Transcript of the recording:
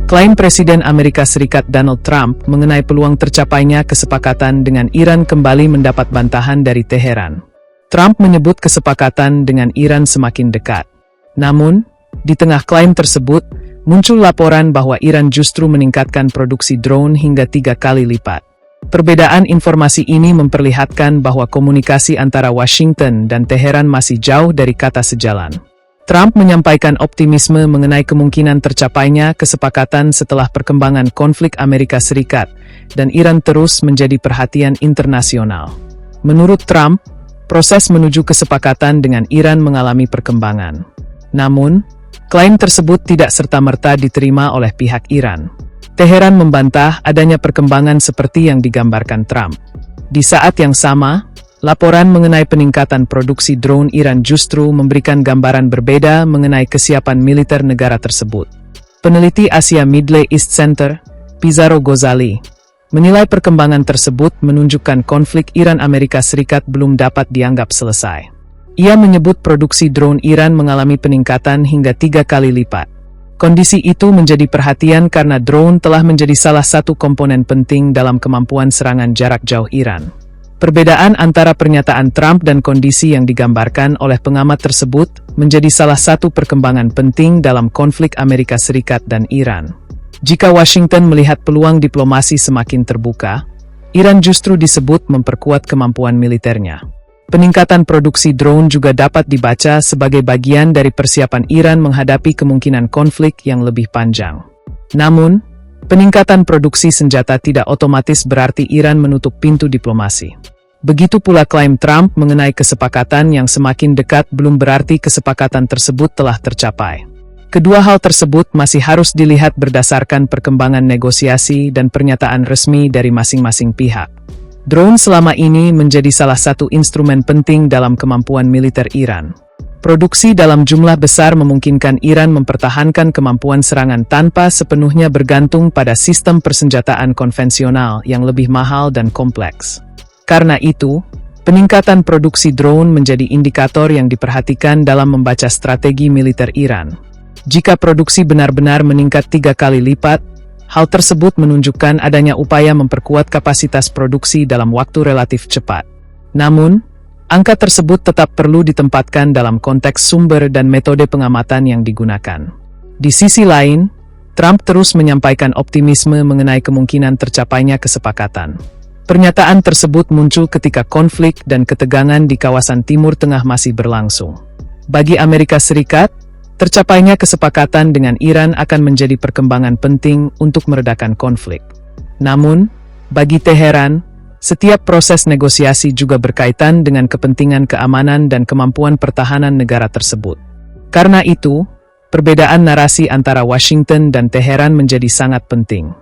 Klaim Presiden Amerika Serikat Donald Trump mengenai peluang tercapainya kesepakatan dengan Iran kembali mendapat bantahan dari Teheran. Trump menyebut kesepakatan dengan Iran semakin dekat. Namun, di tengah klaim tersebut, muncul laporan bahwa Iran justru meningkatkan produksi drone hingga 3 kali lipat. Perbedaan informasi ini memperlihatkan bahwa komunikasi antara Washington dan Teheran masih jauh dari kata sejalan. Trump menyampaikan optimisme mengenai kemungkinan tercapainya kesepakatan setelah perkembangan konflik Amerika Serikat dan Iran terus menjadi perhatian internasional. Menurut Trump, proses menuju kesepakatan dengan Iran mengalami perkembangan. Namun, klaim tersebut tidak serta-merta diterima oleh pihak Iran. Teheran membantah adanya perkembangan seperti yang digambarkan Trump. Di saat yang sama, laporan mengenai peningkatan produksi drone Iran justru memberikan gambaran berbeda mengenai kesiapan militer negara tersebut. Peneliti Asia Middle East Center, Pizarro Ghazali, menilai perkembangan tersebut menunjukkan konflik Iran-Amerika Serikat belum dapat dianggap selesai. Ia menyebut produksi drone Iran mengalami peningkatan hingga 3 kali lipat. Kondisi itu menjadi perhatian karena drone telah menjadi salah satu komponen penting dalam kemampuan serangan jarak jauh Iran. Perbedaan antara pernyataan Trump dan kondisi yang digambarkan oleh pengamat tersebut menjadi salah satu perkembangan penting dalam konflik Amerika Serikat dan Iran. Jika Washington melihat peluang diplomasi semakin terbuka, Iran justru disebut memperkuat kemampuan militernya. Peningkatan produksi drone juga dapat dibaca sebagai bagian dari persiapan Iran menghadapi kemungkinan konflik yang lebih panjang. Namun, peningkatan produksi senjata tidak otomatis berarti Iran menutup pintu diplomasi. Begitu pula klaim Trump mengenai kesepakatan yang semakin dekat belum berarti kesepakatan tersebut telah tercapai. Kedua hal tersebut masih harus dilihat berdasarkan perkembangan negosiasi dan pernyataan resmi dari masing-masing pihak. Drone selama ini menjadi salah satu instrumen penting dalam kemampuan militer Iran. Produksi dalam jumlah besar memungkinkan Iran mempertahankan kemampuan serangan tanpa sepenuhnya bergantung pada sistem persenjataan konvensional yang lebih mahal dan kompleks. Karena itu, peningkatan produksi drone menjadi indikator yang diperhatikan dalam membaca strategi militer Iran. Jika produksi benar-benar meningkat 3 kali lipat, hal tersebut menunjukkan adanya upaya memperkuat kapasitas produksi dalam waktu relatif cepat. Namun, angka tersebut tetap perlu ditempatkan dalam konteks sumber dan metode pengamatan yang digunakan. Di sisi lain, Trump terus menyampaikan optimisme mengenai kemungkinan tercapainya kesepakatan. Pernyataan tersebut muncul ketika konflik dan ketegangan di kawasan Timur Tengah masih berlangsung. Bagi Amerika Serikat, tercapainya kesepakatan dengan Iran akan menjadi perkembangan penting untuk meredakan konflik. Namun, bagi Teheran, setiap proses negosiasi juga berkaitan dengan kepentingan keamanan dan kemampuan pertahanan negara tersebut. Karena itu, perbedaan narasi antara Washington dan Teheran menjadi sangat penting.